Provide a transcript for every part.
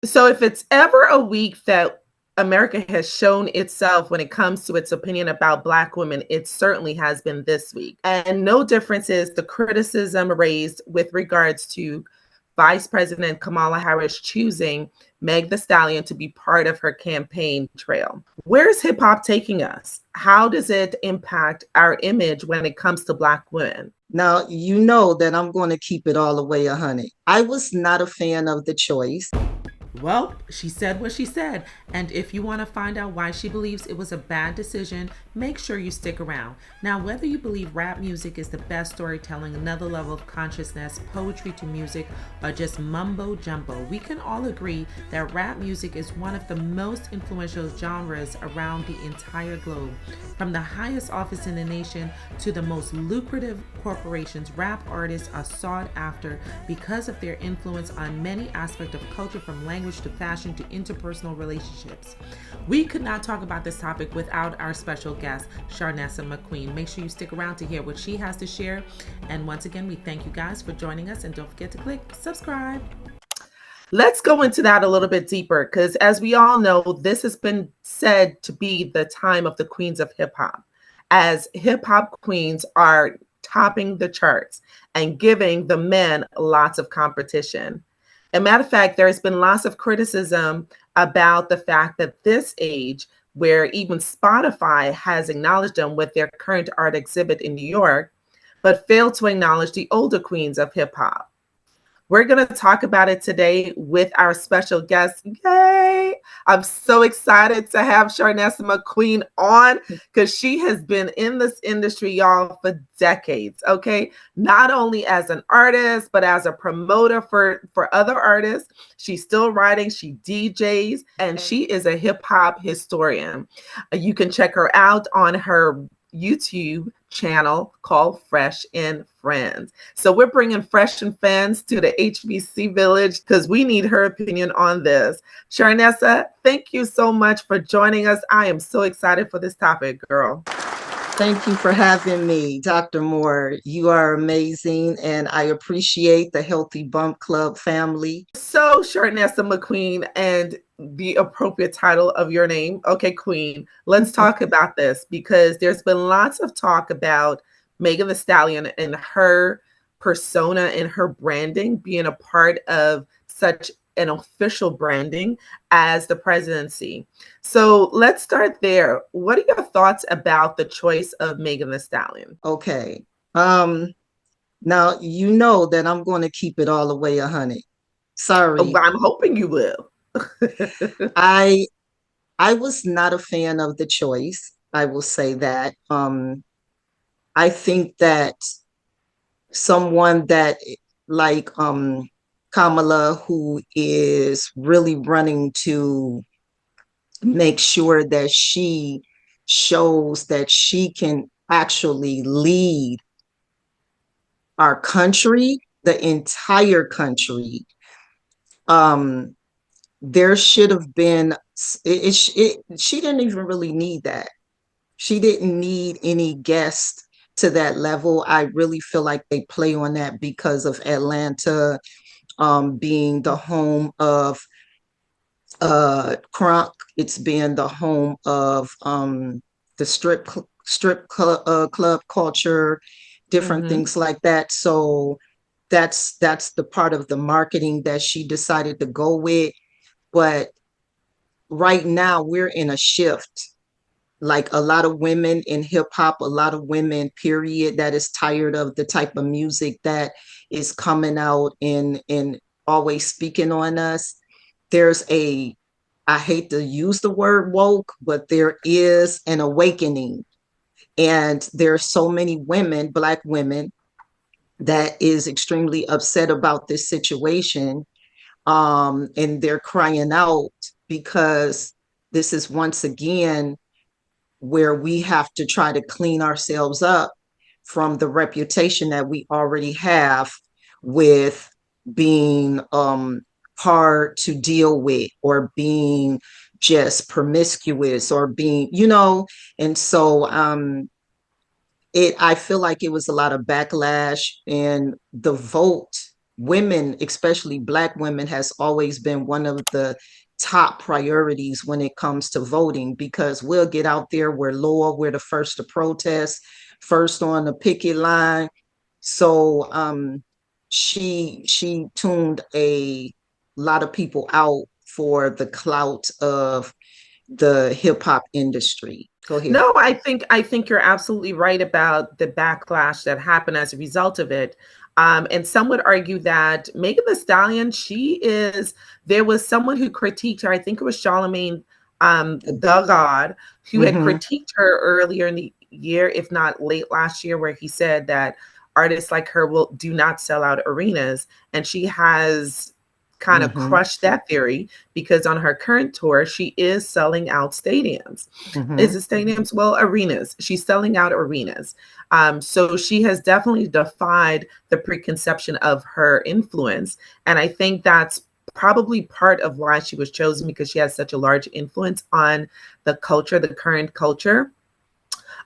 So if it's ever a week that America has shown itself when it comes to its opinion about Black women, it certainly has been this week. And no difference is the criticism raised with regards to Vice President Kamala Harris choosing Meg the Stallion to be part of her campaign trail. Where's hip hop taking us? How does it impact our image when it comes to Black women? Now, you know that I'm going to keep it all the way 100. I was not a fan of the choice. Well, she said what she said, and if you want to find out why she believes it was a bad decision, make sure you stick around. Now, whether you believe rap music is the best storytelling, another level of consciousness, poetry to music, or just mumbo jumbo, we can all agree that rap music is one of the most influential genres around the entire globe. From the highest office in the nation to the most lucrative corporations, rap artists are sought after because of their influence on many aspects of culture, from language to fashion to interpersonal relationships. We could not talk about this topic without our special guest, Sharnessa McQueen. Make sure you stick around to hear what she has to share. And once again, we thank you guys for joining us, and don't forget to click subscribe. Let's go into that a little bit deeper because, as we all know, this has been said to be the time of the queens of hip hop, as hip hop queens are topping the charts and giving the men lots of competition. As a matter of fact, there has been lots of criticism about the fact that this age, where even Spotify has acknowledged them with their current art exhibit in New York, but failed to acknowledge the older queens of hip hop. We're going to talk about it today with our special guest. Yay! I'm so excited to have Sharnessa McQueen on because she has been in this industry, y'all, for decades. Okay. Not only as an artist, but as a promoter for other artists. She's still writing, she DJs, and she is a hip hop historian. You can check her out on her YouTube channel called Fresh and Friends. So we're bringing Fresh and Friends to the HBC Village because we need her opinion on this. Sharnessa, thank you so much for joining us. I am so excited for this topic, girl. Thank you for having me, Dr. Moore. You are amazing, and I appreciate the Healthy Bump Club family. So, Sharnessa McQueen, and the appropriate title of your name. Okay, Queen. Let's talk about this because there's been lots of talk about Megan the Stallion and her persona and her branding being a part of such an official branding as the presidency. So let's start there. What are your thoughts about the choice of Megan the Stallion? Okay. Um, Now, you know that I'm going to keep it all the way 100. Oh, Sorry. I'm hoping you will. I I was not a fan of the choice. I will say that. I think that someone that like Kamala, who is really running to make sure that she shows that she can actually lead our country, the entire country. Um, there should have been she didn't even really need that. She didn't need any guests to that level. I really feel like they play on that because of Atlanta being the home of crunk. It's been the home of the club culture, different Mm-hmm. things like that. So that's the part of the marketing that she decided to go with. But right now we're in a shift. Like a lot of women in hip hop, a lot of women, period, that is tired of the type of music that is coming out and always speaking on us. There's a, I hate to use the word woke, but there is an awakening. And there's so many women, Black women, that is extremely upset about this situation. And they're crying out because this is once again where we have to try to clean ourselves up from the reputation that we already have with being hard to deal with, or being just promiscuous, or being, and so I feel like it was a lot of backlash, and the vote women, especially Black women, has always been one of the top priorities when it comes to voting, because we'll get out there, we're loyal, we're the first to protest, first on the picket line. So she tuned a lot of people out for the clout of the hip hop industry. Go ahead. No, I think you're absolutely right about the backlash that happened as a result of it. And some would argue that Megan Thee Stallion, she is. There was someone who critiqued her. I think it was Charlemagne, the God, who had Mm-hmm, critiqued her earlier in the year, if not late last year, where he said that artists like her will do not sell out arenas, and she has kind of mm-hmm, crushed that theory because on her current tour, she is selling out stadiums. Is mm-hmm, it stadiums? Well, arenas. She's selling out arenas. So she has definitely defied the preconception of her influence. And I think that's probably part of why she was chosen, because she has such a large influence on the culture, the current culture.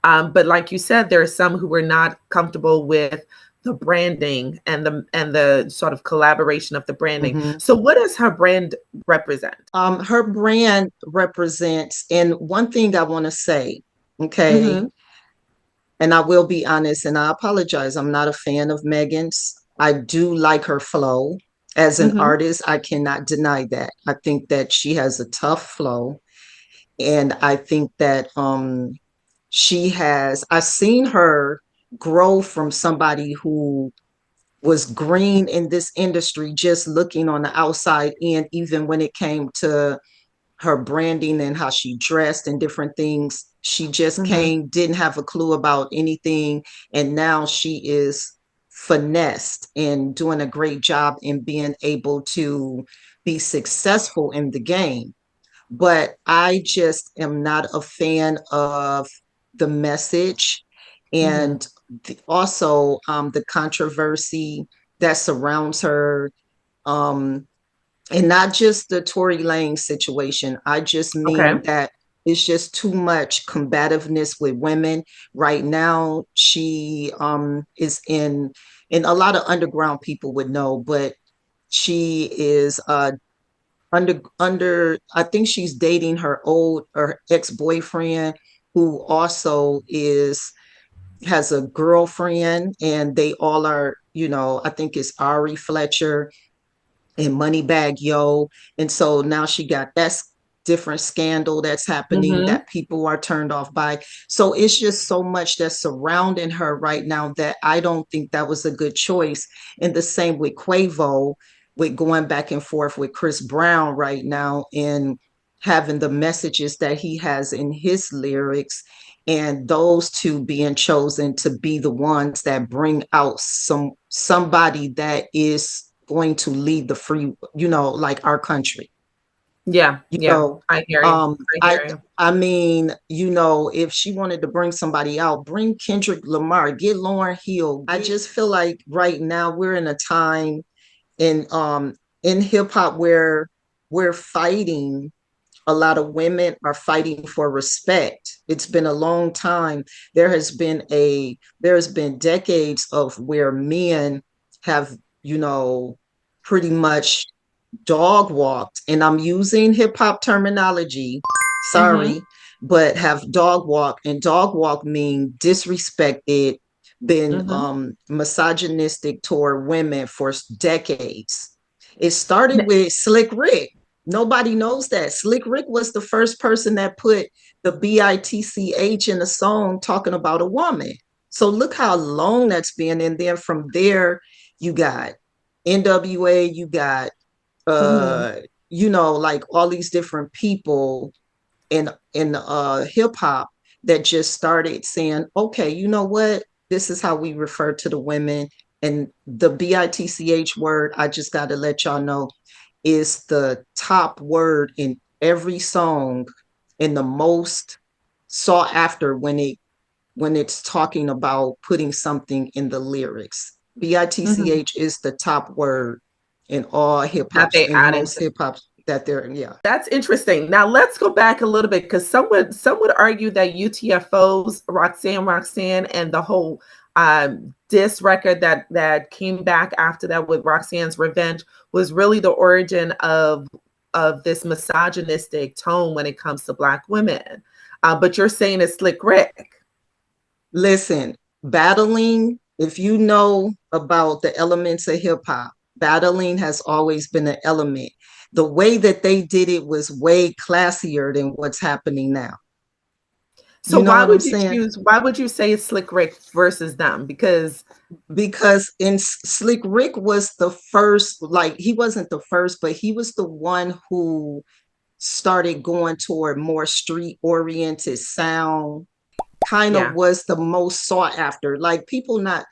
But like you said, there are some who were not comfortable with the branding and the sort of collaboration of the branding. mm-hmm. So what does her brand represent? Her brand represents, and one thing I want to say, okay, Mm-hmm. and I will be honest, and I apologize, I'm not a fan of Megan's. I do like her flow. As an Mm-hmm. artist, I cannot deny that. I think that she has a tough flow. And I think that I've seen her grow from somebody who was green in this industry, just looking on the outside in, even when it came to her branding and how she dressed and different things. She just Mm-hmm. came, didn't have a clue about anything. And now she is finessed and doing a great job in being able to be successful in the game. But I just am not a fan of the message, Mm-hmm. and also the controversy that surrounds her. Um, and not just the Tory Lane situation. I just Okay. mean that it's just too much combativeness with women. Right now, she is in, and a lot of underground people would know, but she is under I think she's dating her ex-boyfriend, who also is has a girlfriend, and they all are, I think it's Ari Fletcher and Moneybag Yo. And so now she got that different scandal that's happening Mm-hmm. that people are turned off by. So it's just so much that's surrounding her right now that I don't think that was a good choice. And the same with Quavo, with going back and forth with Chris Brown right now and having the messages that he has in his lyrics, and those two being chosen to be the ones that bring out somebody that is going to lead the free, like our country. Yeah. You Yeah. know, I hear you. um, I I hear you. I mean, if she wanted to bring somebody out, bring Kendrick Lamar, get Lauryn Hill. I just feel like right now we're in a time in hip hop where we're fighting, a lot of women are fighting for respect. It's been a long time. There has been decades of where men have, you know, pretty much dog walked, and I'm using hip hop terminology, Mm-hmm. sorry, but have dog walked, and dog walk mean disrespected, been Mm-hmm. misogynistic toward women for decades. It started with Slick Rick. Nobody knows that. Slick Rick was the first person that put the bitch in a song talking about a woman. So look how long that's been. And then from there, you got NWA, you got Mm-hmm. uh like all these different people in hip hop that just started saying, okay, you know what, this is how we refer to the women. And the bitch word, I just got to let y'all know, is the top word in every song and the most sought after when it's talking about putting something in the lyrics. Mm-hmm. bitch is the top word in all hip That hops, they in add most into. hip hops. that they're, yeah. That's interesting. Now let's go back a little bit because some would argue that UTFO's Roxanne and the whole diss record that came back after that with Roxanne's Revenge was really the origin of this misogynistic tone when it comes to Black women. But you're saying it's Slick Rick. Listen, battling, if you know about the elements of hip hop, battling has always been an element. The way that they did it was way classier than what's happening now. So You know why what I'm would you saying? choose? Why would you say it's Slick Rick versus them? Because in Slick Rick was the first, like he wasn't the first, but he was the one who started going toward more street oriented sound, kind of Yeah. was the most sought after. Like people not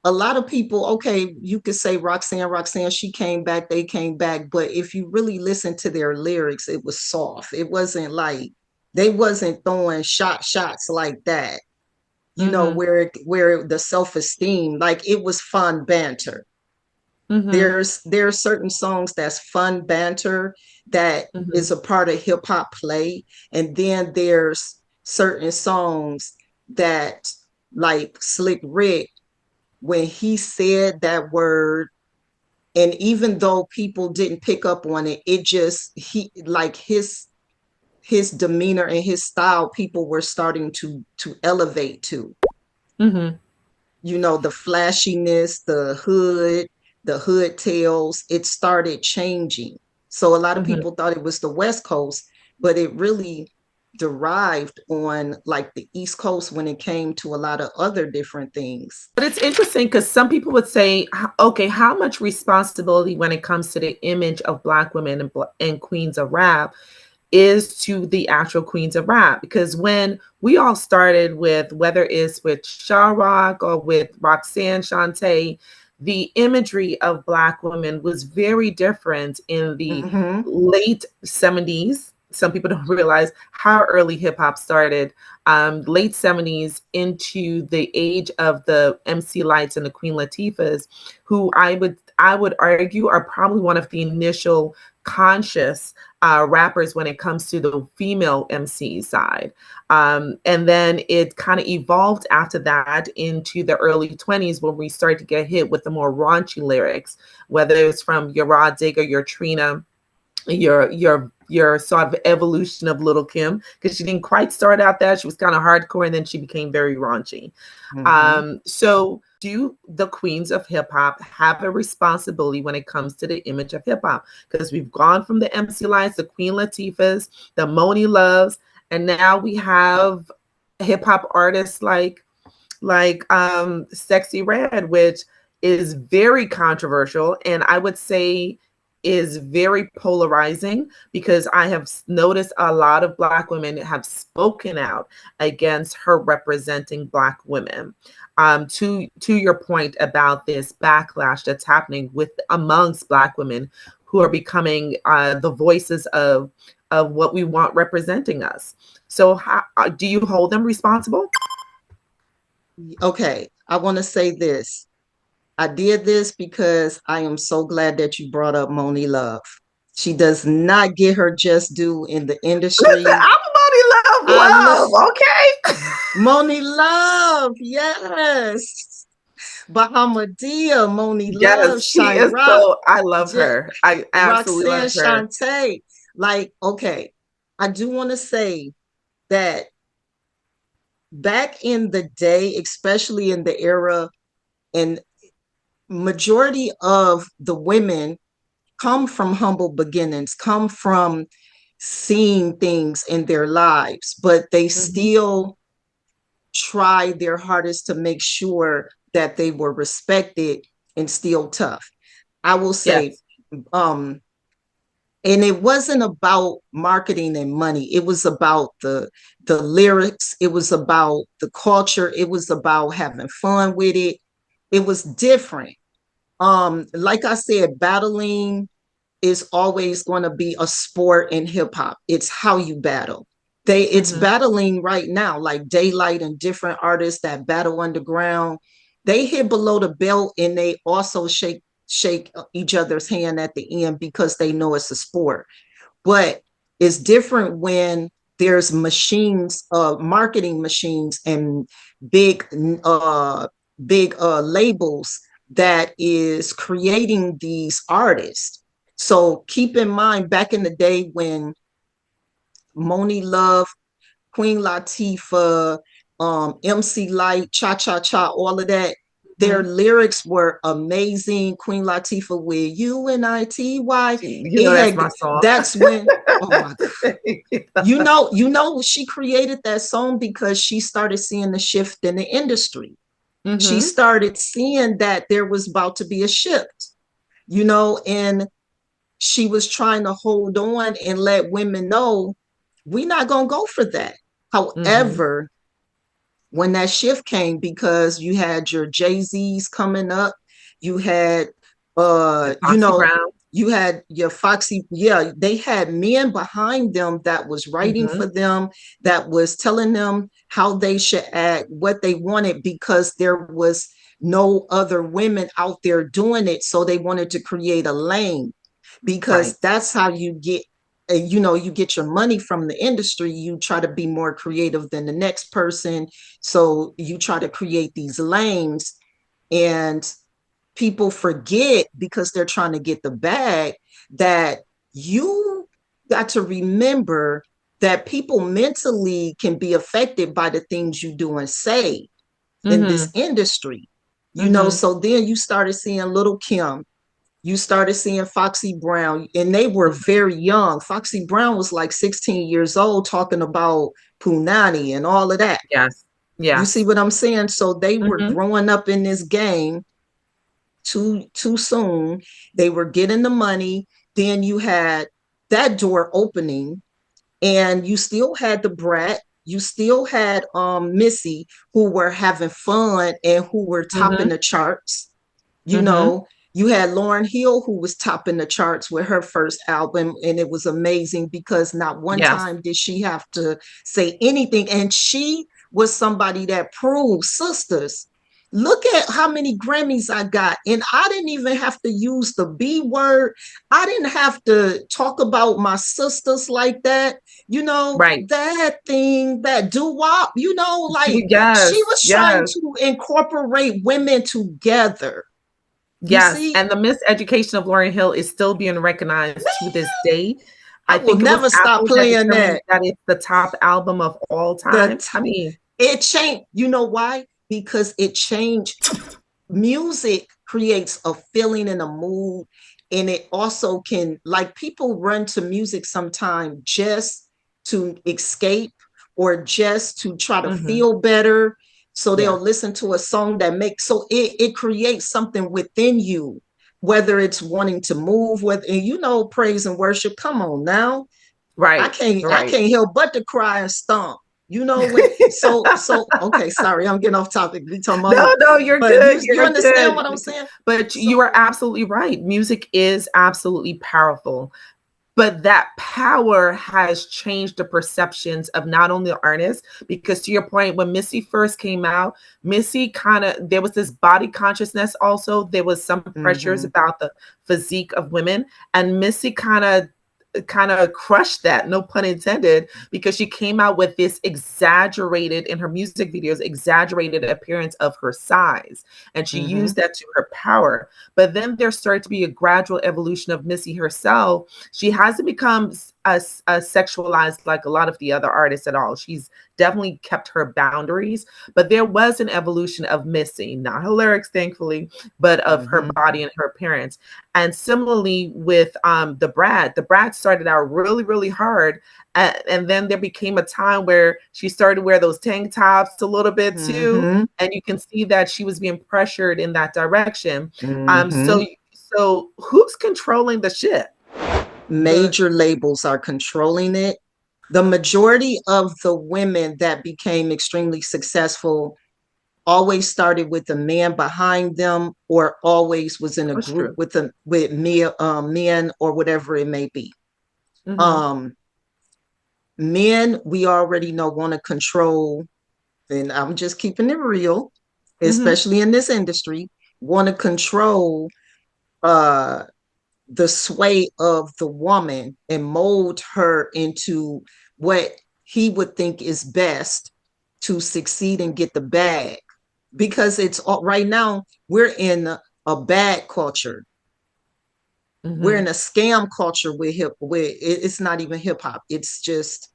a lot of people, okay, you could say Roxanne, she came back, they came back. But if you really listen to their lyrics, it was soft. It wasn't like they wasn't throwing shots like that, you know, Mm-hmm. where the self-esteem, like it was fun banter. Mm-hmm. There's certain songs that's fun banter that Mm-hmm. is a part of hip hop play. And then there's certain songs that like Slick Rick, when he said that word, and even though people didn't pick up on it, it just he like his demeanor and his style, people were starting to elevate to. Mm-hmm. You know, the flashiness, the hood tails, it started changing. So a lot of Mm-hmm. people thought it was the West Coast, but it really derived on like the East Coast when it came to a lot of other different things. But it's interesting because some people would say, okay, how much responsibility when it comes to the image of Black women and queens of rap is to the actual queens of rap? Because when we all started with, whether it's with Sha Rock or with Roxanne Shante, the imagery of Black women was very different in the Mm-hmm. late 70s. Some people don't realize how early hip hop started. Late 70s into the age of the MC Lights and the Queen Latifahs, who I would argue are probably one of the initial conscious rappers when it comes to the female MC side. And then it kind of evolved after that into the early 20s when we started to get hit with the more raunchy lyrics, whether it's from your Rah Digga, your Trina, your sort of evolution of Little Kim, because she didn't quite start out that. She was kind of hardcore and then she became very raunchy. Mm-hmm. So do the queens of hip hop have a responsibility when it comes to the image of hip hop? Because we've gone from the MC Lights, the Queen Latifahs, the Moni Loves, and now we have hip hop artists like Sexy Red, which is very controversial and I would say is very polarizing because I have noticed a lot of Black women have spoken out against her representing Black women. To your point about this backlash that's happening with amongst Black women who are becoming the voices of what we want representing us. So, do you hold them responsible? Okay, I want to say this. I did this because I am so glad that you brought up Moni Love. She does not get her just due in the Listen, industry. I'm a Money I Love, love love, okay? Moni Love, yes. Bahamadia, Moni Love, Yes, she is Chirac, so, I love J- her. I absolutely Roxanne love her. Shante. Like, okay, I do want to say that back in the day, especially in the era, and majority of the women come from humble beginnings, come from seeing things in their lives, but they Mhm. still try their hardest to make sure that they were respected and still tough. I will say, Yes. um, and it wasn't about marketing and money. It was about the lyrics. It was about the culture. It was about having fun with it. It was different. Like I said, battling is always going to be a sport in hip hop. It's how you battle. It's Mhm. battling right now, like Daylight and different artists that battle underground. They hit below the belt and they also shake each other's hand at the end because they know it's a sport. But it's different when there's machines, marketing machines, and big labels that is creating these artists. So keep in mind, back in the day when Moni Love, Queen Latifah, MC Light, Cha Cha Cha, all of that. Their Mhm. lyrics were amazing. Queen Latifah with UNITY. You It know that's had my song. that's when, oh my God. You know, she created that song because she started seeing the shift in the industry. She Mm-hmm. started seeing that there was about to be a shift, and she was trying to hold on and let women know we're not going to go for that. Mm-hmm. However, when that shift came, because you had your Jay-Z's coming up, you had The Foxy Brown. you had your Foxy, yeah, they had men behind them that was writing Mm-hmm. for them, that was telling them how they should act, what they wanted, because there was no other women out there doing it. So they wanted to create a lane, because Right. that's how you get you get your money from the industry. You try to be more creative than the next person, so you try to create these lanes, and people forget, because they're trying to get the bag, that you got to remember that people mentally can be affected by the things you do and say in Mm-hmm. this industry. Mm-hmm. So then you started seeing Little Kim, you started seeing Foxy Brown, and they were very young. Foxy Brown was like 16 years old, talking about Punani and all of that. Yes. You see Yes. what I'm saying? So they were Mm-hmm. growing up in this game too soon. They were getting the money. Then you had that door opening, and you still had the brat. You still had Missy, who were having fun and who were topping Mm-hmm. the charts. you Mm-hmm. know you had Lauryn Hill, who was topping the charts with her first album, and it was amazing because not one Yes. time did she have to say anything, and she was somebody that proved, sisters, look at how many Grammys I got, and I didn't even have to use the B word. I didn't have to talk about my sisters like that. Right. That thing, that doo-wop, like she Yes. was trying Yes. to incorporate women together. You Yes. see, And the miseducation of Lauryn Hill is still being recognized to man, this day. I I will think it was never stop Apple that playing determined that. that it's the top album of all The time. I mean, it changed. You know why? Because it changed. Music creates a feeling and a mood, and it also can, like, people run to music sometimes just to escape, or just to try to mm-hmm. feel better. So Yeah. they'll listen to a song that makes, so it creates something within you, whether it's wanting to move, whether, praise and worship, come on now. I Right. can't I Right. can't help but to cry and stomp. When so okay, sorry, I'm getting off topic. We talking about No, me. no, you're But good. you You're understand good. what I'm saying? But you are So absolutely right. Music is absolutely powerful. But that power has changed the perceptions of not only the artists, because to your point, when Missy first came out, Missy kind of, there was this body consciousness also. There was some pressures mhm, about the physique of women. And Missy kind of crushed that, no pun intended, because she came out with this exaggerated, in her music videos, exaggerated appearance of her size, and she used mhm, that to her power. But then there started to be a gradual evolution of Missy herself. She hasn't become a sexualized like a lot of the other artists at all. She's definitely kept her boundaries, but there was an evolution of Missy, not her lyrics, thankfully, but of her mhm, body and her appearance. And similarly with the Brat started out really, really hard. And then there became a time where she started to wear those tank tops a little bit too. mhm, And you can see that she was being pressured in that direction. mhm. So who's controlling the ship? The Major labels are controlling it. The majority of the women that became extremely successful always started with a man behind them, or always was in a That's group true. with men, or whatever it may be. Mm-hmm. um Men, we already know, want to control, and I'm just keeping it real, Mm-hmm. especially in this industry, want to control uh the sway of the woman and mold her into what he would think is best to succeed and get the bag. Because it's right now we're in a bad culture. We're in Mm-hmm. a scam culture with it's not even hip hop. It's just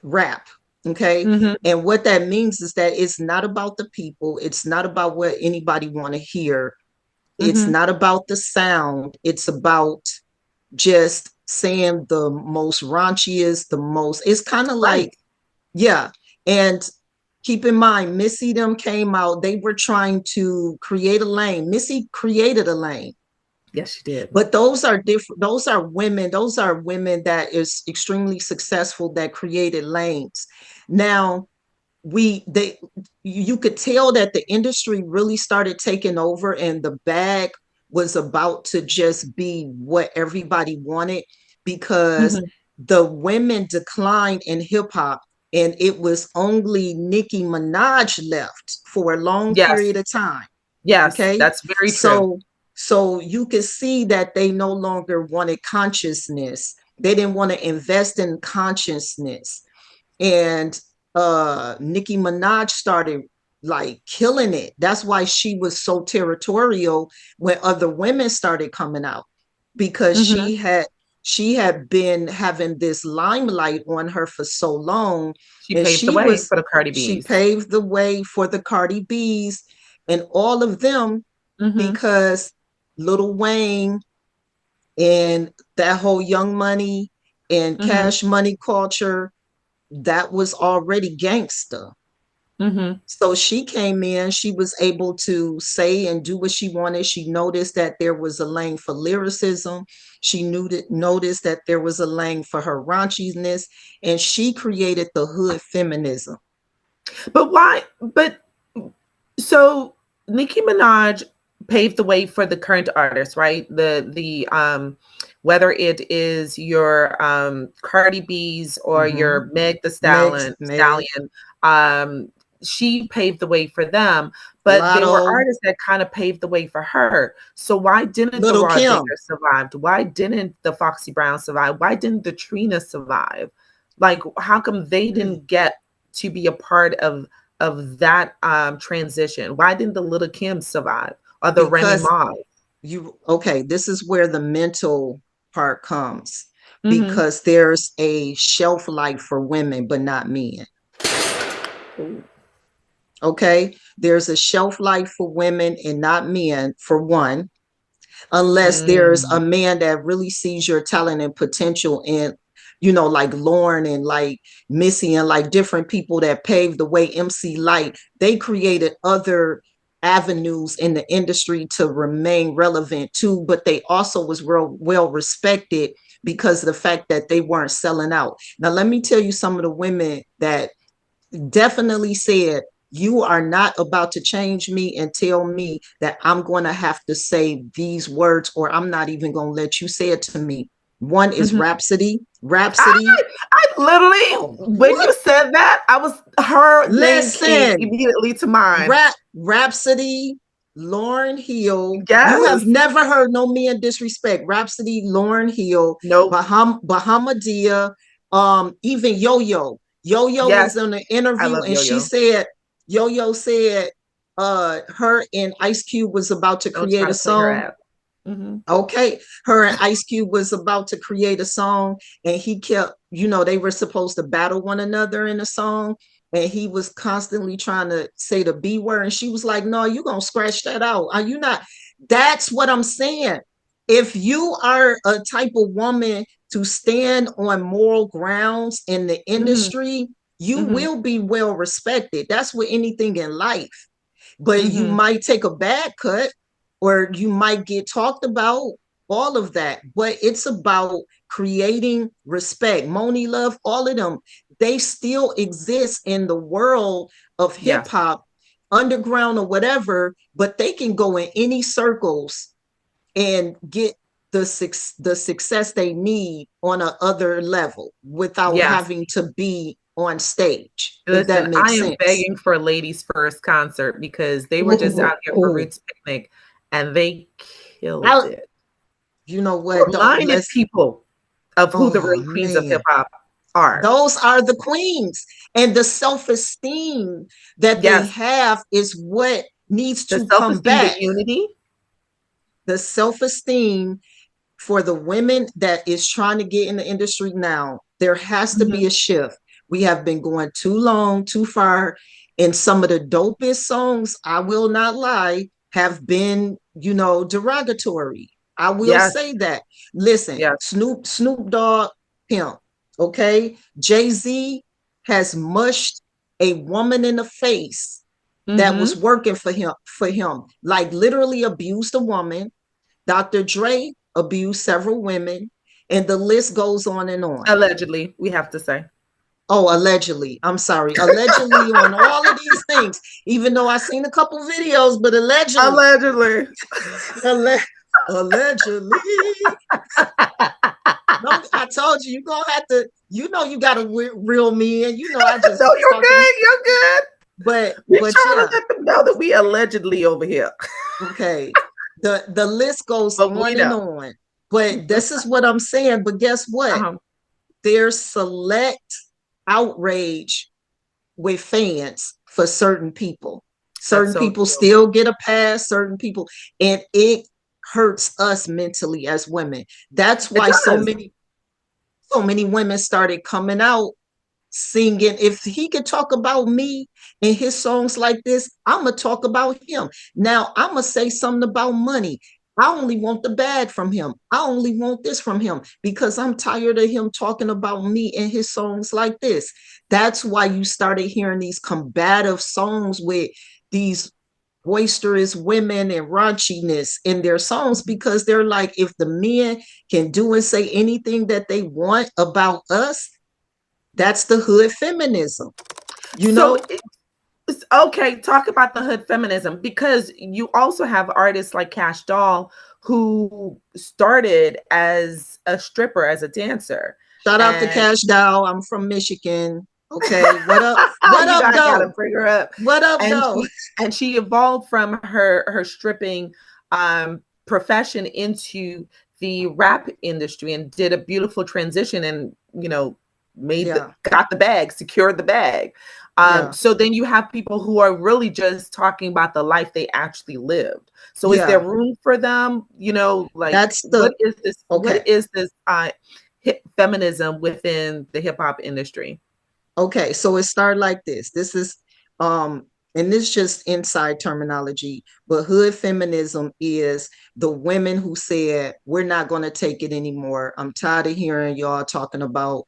rap. Okay. Mm-hmm. And what that means is that it's not about the people. It's not about what anybody want to hear. It's Mm-hmm. not about the sound. It's about just saying the most raunchiest, the most, it's kind of Right. like, yeah. And keep in mind, Missy them came out, they were trying to create a lane. Missy created a lane. Yes, she did. But those are different, those are women that is extremely successful that created lanes. Now, they you could tell that the industry really started taking over and the bag was about to just be what everybody wanted, because Mm-hmm. the women declined in hip hop and it was only Nicki Minaj left for a long Yes. period of time. Yes, Okay. that's very true. So you can see that they no longer wanted consciousness. They didn't want to invest in consciousness. And Nicki Minaj started like killing it. That's why she was so territorial when other women started coming out, because Mm-hmm. she had been having this limelight on her for so long. She And paved the way for the Cardi she B's. paved the way for the Cardi B's and all of them, Mm-hmm. because Lil Wayne and that whole Young Money and Mm-hmm. Cash Money culture, that was already gangster. Mm-hmm. So she came in, she was able to say and do what she wanted. She noticed that there was a lane for lyricism. She noticed that there was a lane for her raunchiness, and she created the hood feminism. But why? But so Nicki Minaj paved the way for the current artists, right? The whether it is your Cardi B's or Mm-hmm. your Meg the Meg, Stallion, um, she paved the way for them. But there were Lotto, artists that kind of paved the way for her. So why didn't the Little Raw Digger Kim, survive? Why didn't the Foxy Brown survive? Why didn't the Trina survive? Like, how come they didn't get to be a part of that transition? Why didn't the Little Kim survive or the Remy because Ma? okay, this is where the mental part comes, Mm-hmm. because there's a shelf life for women, but not men. Okay, there's a shelf life for women and not men, for one, unless there's a Mm. man that really sees your talent and potential in, you know, like Lauren and like Missy and like different people that paved the way. MC Light, they created other avenues in the industry to remain relevant too, but they also was real well respected because of the fact that they weren't selling out. Now let me tell you some of the women that definitely said, you are not about to change me and tell me that I'm going to have to say these words, or I'm not even going to let you say it to me. One is Mm-hmm. Rhapsody. I, Rhapsody. I literally, when What? you said that, her name came Listen, immediately to mind. Rhapsody, Lauren Hill. You have Yes. never heard no men disrespect. Rhapsody, Lauren Hill, Nope. Bahamadia, even Yo Yo. Yo Yo was Yes. in an I interview love and Yo she Yo. said, Yo Yo said, her and Ice Cube was about to Don't try create a to play her song. ass. Mm-hmm. Okay, her and Ice Cube was about to create a song, and he kept, you know, they were supposed to battle one another in a song, and he was constantly trying to say the B word, and she was like, "No, you're gonna scratch that out. Are you not?" That's what I'm saying. If you are a type of woman to stand on moral grounds in the Mm-hmm. industry, you Mm-hmm. will be well respected. That's with anything in life, but you Mm-hmm. might take a bad cut or you might get talked about, all of that. But it's about creating respect. Moni Love, all of them, they still exist in the world of hip Yes. hop, underground or whatever, but they can go in any circles and get the success they need on a other level without Yes. having to be on stage, if Listen, that I makes am sense. begging for Ladies First concert because they were just Oh, out here for oh. Roots Picnic and they killed I, it. You know what? Don't Reminded let's. people of who the Oh real queens of hip man, hop are. those are the queens, and the self-esteem that they Yes, have is what needs the to self come esteem, the back. unity. The self-esteem for the women that is trying to get in the industry now, there has to be Mhm. a shift. We have been going too long, too far, and some of the dopest songs, I will not lie, have been, derogatory. I will Yes, say that. Listen, yes. Snoop Dogg, pimp, okay? Jay-Z has mushed a woman in the face that was Hmm. working for him, like literally abused a woman. Dr. Dre abused several women, and the list goes on and on. Allegedly, we have to say. Oh, allegedly. I'm sorry. Allegedly on all of these things, even though I seen a couple videos, but allegedly. Allegedly. Alle- allegedly. I told you, you're going to have to, you got to reel me in. I just No, be you're talking, good. You're good. We're but trying to yeah, let them know that we allegedly over here. okay. The list goes But we on and know. on. But this is what I'm saying. But guess what? Uh-huh. There's select outrage with fans for certain people. That's Certain so people true. still get a pass, certain people, and it hurts us mentally as women. That's It why so does. many women started coming out singing. If he could talk about me in his songs like this, I'm gonna talk about him. Now I'm gonna say something about money. I only want the bag from him. I only want this from him because I'm tired of him talking about me in his songs like this. That's why you started hearing these combative songs with these boisterous women and raunchiness in their songs, because they're like, if the men can do and say anything that they want about us, that's the hood feminism, you So know? okay, talk about the hood feminism, because you also have artists like Cash Doll who started as a stripper, as a dancer. Shout out to And Cash Doll. I'm from Michigan. Okay. What up? What you up, guys gotta though? bring her up. What up, And though? she evolved from her stripping profession into the rap industry and did a beautiful transition, and Yeah. got the bag, secured the bag. Yeah. So then you have people who are really just talking about the life they actually lived. So is there Yeah. room for them? Like That's the, what okay. is this feminism within the hip hop industry? Okay, so it started like this. This is um and this just inside terminology, but hood feminism is the women who said, we're not going to take it anymore. I'm tired of hearing y'all talking about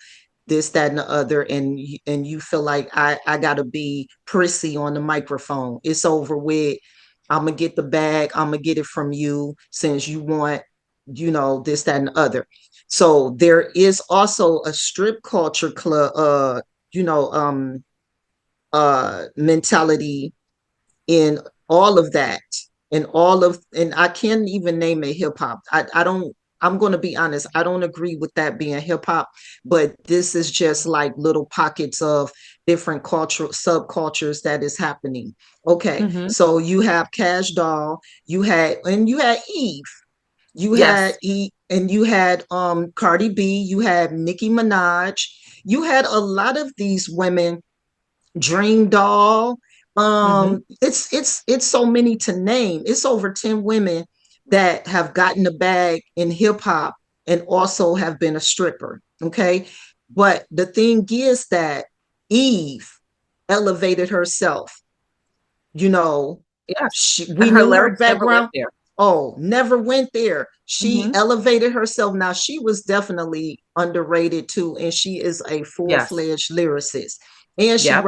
this, that, and the other, and you feel like I gotta be prissy on the microphone. It's over with. I'm gonna get the bag. I'm gonna get it from you since you want, this, that, and the other. So there is also a strip culture club, you know, um, mentality in all of that, and I can't even name it hip hop. I don't. I'm going to be honest. I don't agree with that being hip hop, but this is just like little pockets of different cultural subcultures that is happening. Okay, Hmm. so you have Cash Doll, you had Eve, Yes. and you had Cardi B, you had Nicki Minaj, you had a lot of these women, Dream Doll. Hmm. It's so many to name. It's over 10 women that have gotten the bag in hip hop and also have been a stripper. Okay. But the thing is that Eve elevated herself, you know, Yes. we And her knew her lyrics never went background. there. Oh, never went there. She Hmm. elevated herself. Now she was definitely underrated too, and she is a Yes. full-fledged lyricist. And Yep.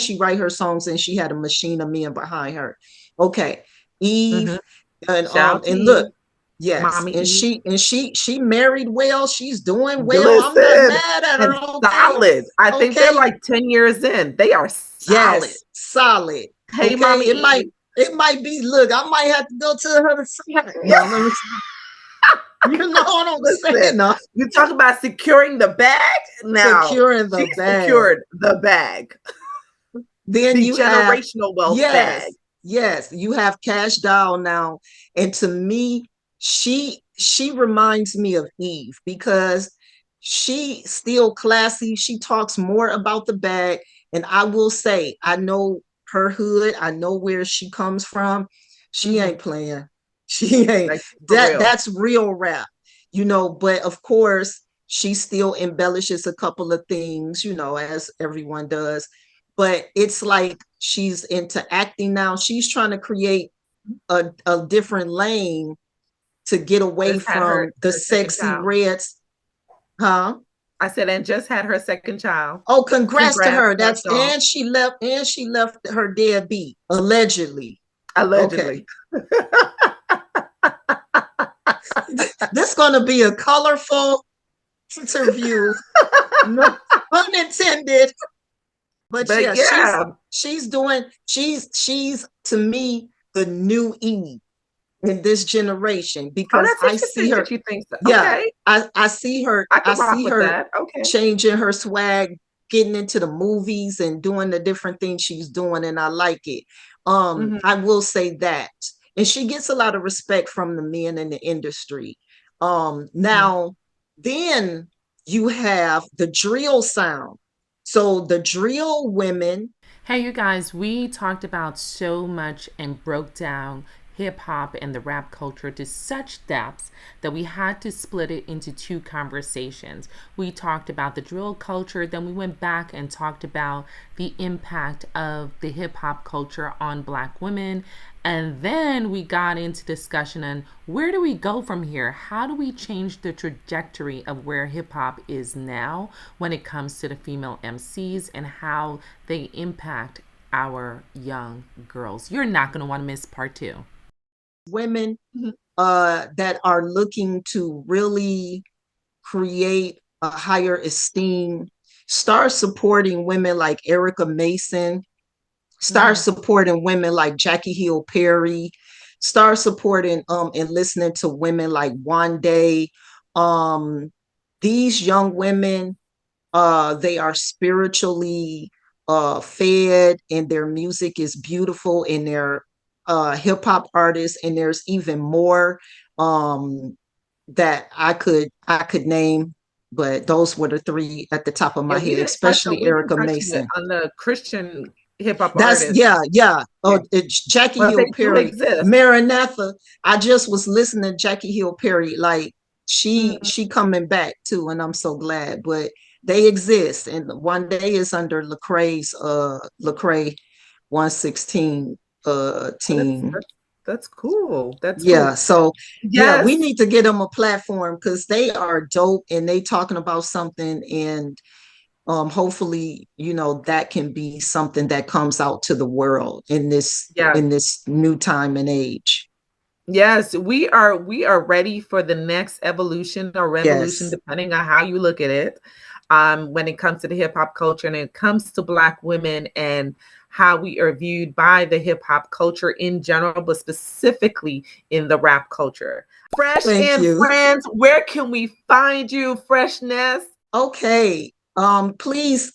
she write her songs, and she had a machine of men behind her. Okay, Hmm. Eve, and Shout out to look, you, yes, Mommy and Eve. she married well. She's doing well. I'm not Listen, mad at and her. Okay, solid. I think they're okay, like 10 years in. They are solid. yes, solid. Hey, Okay, Mommy it might Eve. it might be. Look, I might have to go to her side. No, let me. You know what I'm saying? Listen, No, you talk about securing the bag. Now, securing she the bag. secured the bag, Then the you have, generational wealth bag. yes, yes, you have Cash Doll now, and to me, she she reminds me of Eve because she still classy. She talks more about the bag. And I will say, I know her hood. I know where she comes from. She Mhm. ain't playing. She ain't. Like for real. That's real rap, but of course, she still embellishes a couple of things, as everyone does. But it's like she's into acting now. She's trying to create a different lane to get away Just had from the her second sexy child. reds, huh? I said, and just had her second child. Oh, congrats to Congrats, her. that's That's all. and she left her deadbeat, allegedly. Okay. Allegedly. This is gonna be a colorful interview. No pun intended. But But yeah, yeah. she's to me the new Eve in this generation Oh, because that's I see interesting her. that you think so. Yeah, Okay. I see her. I I could rock see with her that. Okay. changing her swag, getting into the movies and doing the different things she's doing, and I like it. Mhm. I will say that, and she gets a lot of respect from the men in the industry. Mhm. Now, then you have the drill sound. So the drill women. Hey, you guys, we talked about so much and broke down hip hop and the rap culture to such depths that we had to split it into two conversations. We talked about the drill culture, then we went back and talked about the impact of the hip hop culture on Black women. And then we got into discussion on where do we go from here? How do we change the trajectory of where hip hop is now when it comes to the female MCs and how they impact our young girls? You're not going to want to miss part two. Women Mhm. that are looking to really create a higher esteem, start supporting women like Erica Mason, start Mhm. supporting women like Jackie Hill Perry, start supporting and listening to women like Wande. Um, these young women, they are spiritually fed, and their music is beautiful, and they're hip hop artists, and there's even more um, that I could name, but those were the three at the top of Yeah, my head, especially we didn't Erica touch Mason. on the Christian hip hop That's artists. yeah, yeah. Yeah. Oh, it's Jackie But Hill they do Perry, exist. Maranatha. I just was listening to Jackie Hill Perry. Like Mhm. she coming back too, and I'm so glad. But they exist, and one day is under Lecrae 116 That's team. that's that's cool. That's cool. Yeah, so yeah, we Yes. need to get them a platform because they are dope and they talking about something, and hopefully that can be something that comes out to the world in this Yeah. new time and age. Yes, we are ready for the next evolution or revolution, Yes, depending on how you look at it. When it comes to the hip hop culture and it comes to Black women and how we are viewed by the hip hop culture in general, but specifically in the rap culture. Fresh thank and you. Friends, where can we find you, Freshness? Okay, please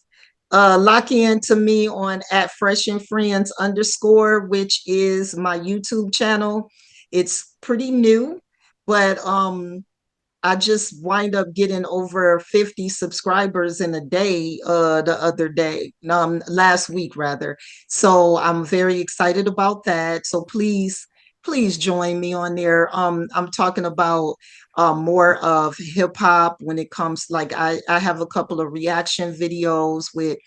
lock in to me on at fresh and friends underscore, which is my YouTube channel. It's pretty new, but I just wind up getting over 50 subscribers in a day, the other day, last week rather. So I'm very excited about that. So please join me on there. I'm talking about more of hip hop when it comes, like I have a couple of reaction videos with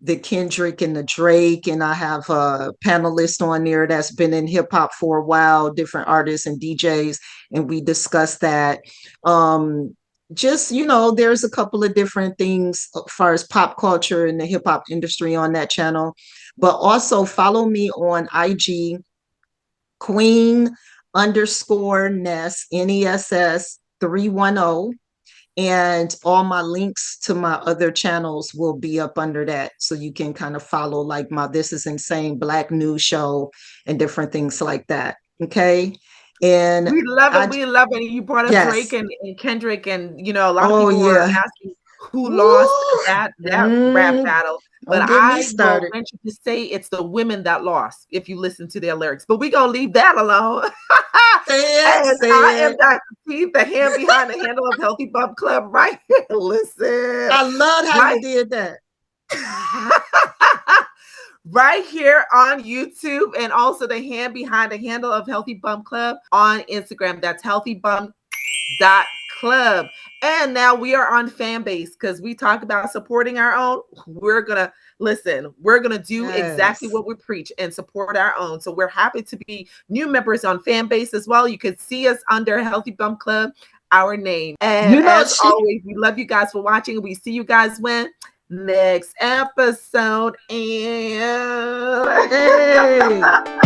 the Kendrick and the Drake, and I have a panelist on there that's been in hip hop for a while, different artists and DJs, and we discuss that. Um, just there's a couple of different things as far as pop culture and the hip hop industry on that channel, but also follow me on IG, Queen underscore Ness NESS 310, and all my links to my other channels will be up under that, so you can kind of follow like my This Is Insane Black News show and different things like that. Okay, and We love it. I We love it. You brought up Drake yes. and Kendrick, and a lot of Oh people were yeah. asking who lost Woo! that rap Mm, battle. But Don't get me I will started. venture to say it's the women that lost if you listen to their lyrics. But we're going to leave that alone. Say it, And I say am it. Dr. T, the hand behind the handle of Healthy Bump Club right here. Listen. I love how you Right, did that. right here on YouTube, and also the hand behind the handle of Healthy Bump Club on Instagram. That's healthybump.club. And now we are on Fanbase because we talk about supporting our own. We're gonna listen, we're gonna do exactly Yes. what we preach and support our own. So we're happy to be new members on Fanbase as well. You can see us under Healthy Bump Club, our name. And You know, as she always, we love you guys for watching. We see you guys when next episode. And hey.